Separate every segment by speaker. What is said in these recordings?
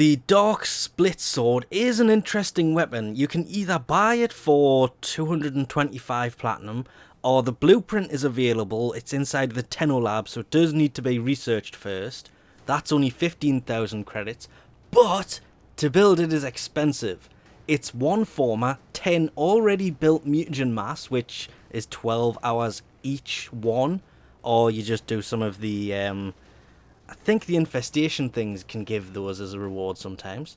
Speaker 1: The Dark Split Sword is an interesting weapon. You can either buy it for 225 platinum, or the blueprint is available. It's inside the Tenno lab, so it does need to be researched first. That's only 15,000 credits, but to build it is expensive. It's 1 forma, 10 already built mutagen mass, which is 12 hours each one, or you just do some of the I think the infestation things can give those as a reward sometimes.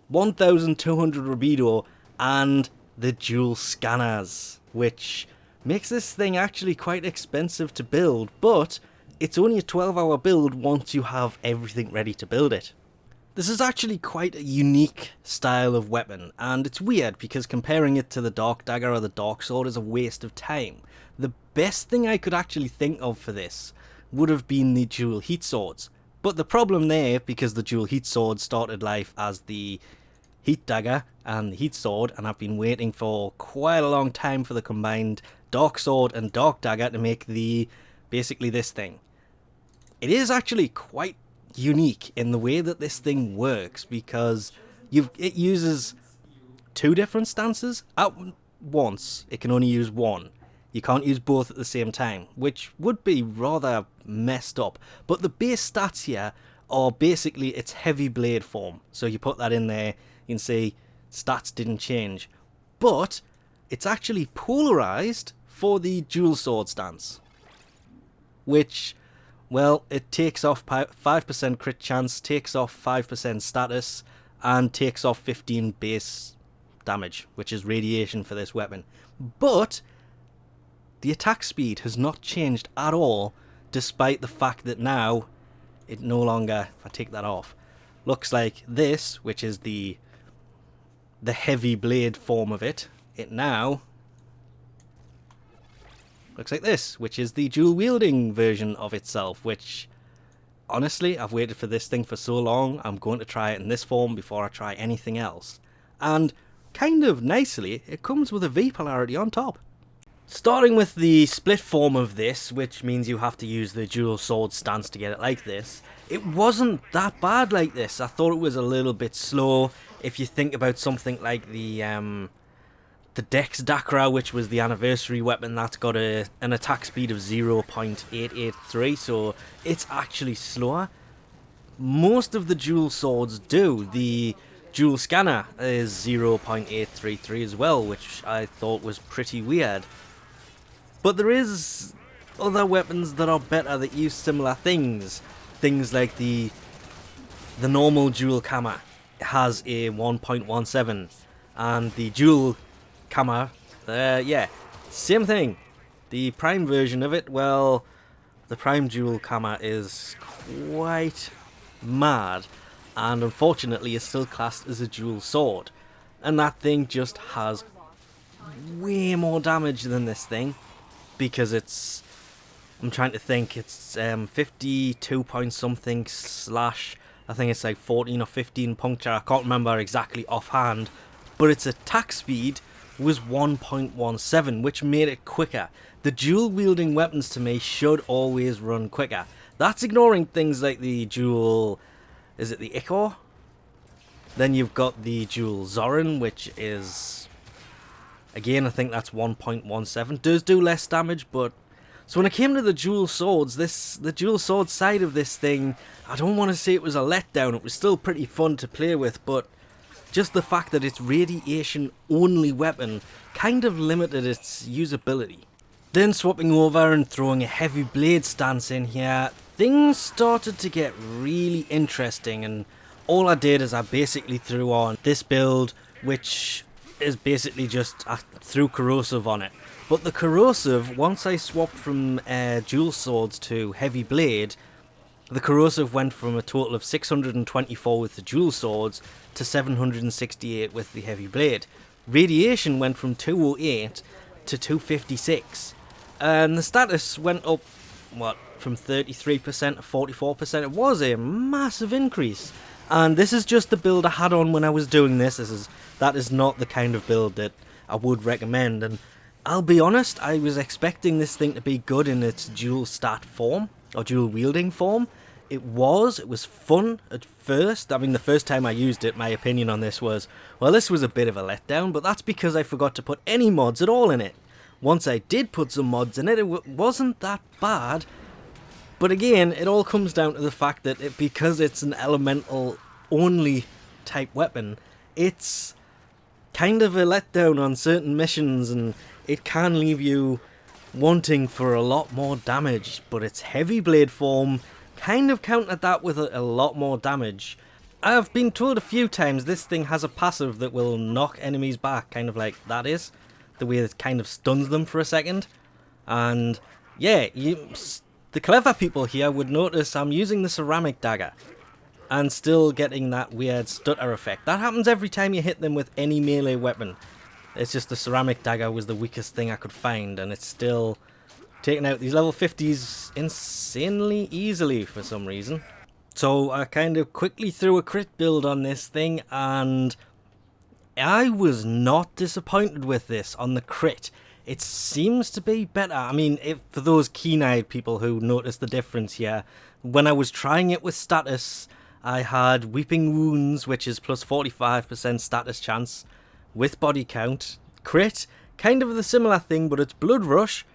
Speaker 1: 1,200 rubido and the dual scanners, which makes this thing actually quite expensive to build, but it's only a 12-hour build once you have everything ready to build it. This is actually quite a unique style of weapon, and it's weird because comparing it to the Dark Dagger or the Dark Sword is a waste of time. The best thing I could actually think of for this would have been the dual heat swords, but the problem there, because the dual heat sword started life as the heat dagger and the heat sword, and I've been waiting for quite a long time for the combined dark sword and dark dagger to make the basically this thing. It is actually quite unique in the way that this thing works, because it uses 2 different stances at once. It can only use one. You can't use both at the same time, which would be rather messed up. But the base stats here are basically its heavy blade form. So you put that in there, you can see stats didn't change. But it's actually polarized for the dual sword stance, which, well, it takes off 5% crit chance, takes off 5% status, and takes off 15 base damage, which is radiation for this weapon. But the attack speed has not changed at all, despite the fact that now it no longer, if I take that off, looks like this, which is the heavy blade form of it. It now looks like this, which is the dual wielding version of itself, which honestly, I've waited for this thing for so long. I'm going to try it in this form before I try anything else. And kind of nicely, it comes with a V polarity on top. Starting with the split form of this, which means you have to use the dual sword stance to get it like this, it wasn't that bad like this. I thought it was a little bit slow. If you think about something like the Dex Dakra, which was the anniversary weapon, that's got an attack speed of 0.883, so it's actually slower. Most of the dual swords do. The dual scanner is 0.833 as well, which I thought was pretty weird. But there is other weapons that are better that use similar things. Things like the normal dual kammer has a 1.17, and the dual kammer, yeah, same thing. The prime version of it, well, the prime dual kammer is quite mad, and unfortunately is still classed as a dual sword. And that thing just has way more damage than this thing, because it's, I'm trying to think, it's 52 point something slash, I think it's like 14 or 15 puncture, I can't remember exactly offhand, but its attack speed was 1.17, which made it quicker. The dual wielding weapons to me should always run quicker. That's ignoring things like the dual, is it the Ichor? Then you've got the dual Zorin, which is, again, I think that's 1.17. Does do less damage, but so when it came to the dual swords, the dual sword side of this thing, I don't want to say it was a letdown. It was still pretty fun to play with, but just the fact that it's radiation only weapon kind of limited its usability. Then swapping over and throwing a heavy blade stance in here, things started to get really interesting, and all I did is I basically threw on this build, which is basically just, I threw corrosive on it. But the corrosive, once I swapped from dual swords to heavy blade, the corrosive went from a total of 624 with the dual swords to 768 with the heavy blade. Radiation went from 208 to 256. And the status went up, what, from 33% to 44%. It was a massive increase. And this is just the build I had on when I was doing this. That is not the kind of build that I would recommend. And I'll be honest, I was expecting this thing to be good in its dual stat form, or dual wielding form. It was fun at first. I mean, the first time I used it, my opinion on this was, well, this was a bit of a letdown, but that's because I forgot to put any mods at all in it. Once I did put some mods in it, it wasn't that bad. But again, it all comes down to the fact that because it's an elemental only type weapon, it's kind of a letdown on certain missions, and it can leave you wanting for a lot more damage. But its heavy blade form kind of countered that with a lot more damage. I've been told a few times this thing has a passive that will knock enemies back, kind of like that is. The way it kind of stuns them for a second. And yeah, the clever people here would notice I'm using the ceramic dagger and still getting that weird stutter effect. That happens every time you hit them with any melee weapon. It's just the ceramic dagger was the weakest thing I could find, and it's still taking out these level 50s insanely easily for some reason. So I kind of quickly threw a crit build on this thing, and I was not disappointed with this on the crit. It seems to be better. I mean, for those keen-eyed people who notice the difference here, when I was trying it with status, I had Weeping Wounds, which is plus 45% status chance, with body count. Crit, kind of the similar thing, but it's Blood Rush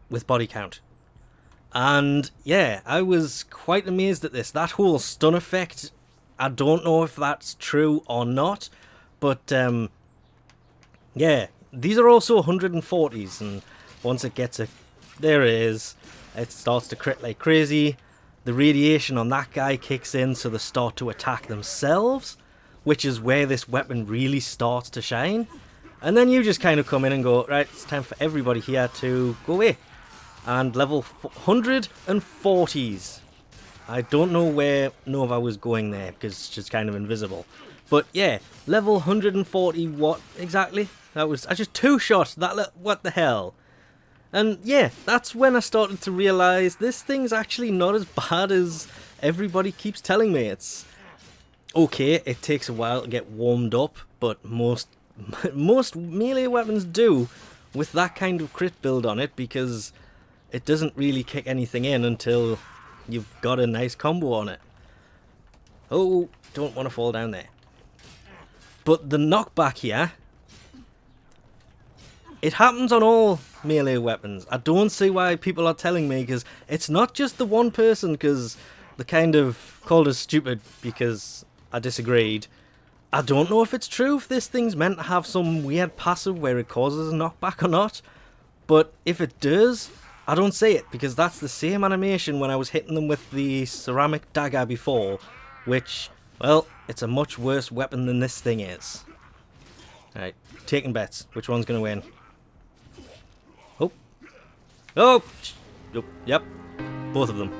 Speaker 1: with body count. And yeah, I was quite amazed at this. That whole stun effect, I don't know if that's true or not, but yeah, these are also 140s, and once it gets there it is, it starts to crit like crazy. The radiation on that guy kicks in, so they start to attack themselves, which is where this weapon really starts to shine. And then you just kind of come in and go, right, it's time for everybody here to go away. And level 140s. I don't know where Nova was going there, because she's kind of invisible. But yeah, level 140 what exactly? That was, I just two-shot that, what the hell? And yeah, that's when I started to realise this thing's actually not as bad as everybody keeps telling me. It's okay, it takes a while to get warmed up, but most melee weapons do with that kind of crit build on it, because it doesn't really kick anything in until you've got a nice combo on it. Oh, don't want to fall down there. But the knockback here, it happens on all melee weapons. I don't see why people are telling me, because it's not just the one person, because they kind of called us stupid because I disagreed. I don't know if it's true, if this thing's meant to have some weird passive where it causes a knockback or not, but if it does, I don't see it, because that's the same animation when I was hitting them with the ceramic dagger before, which, well, it's a much worse weapon than this thing is. Alright, taking bets. Which one's going to win? Oh. Oh! Yep. Both of them.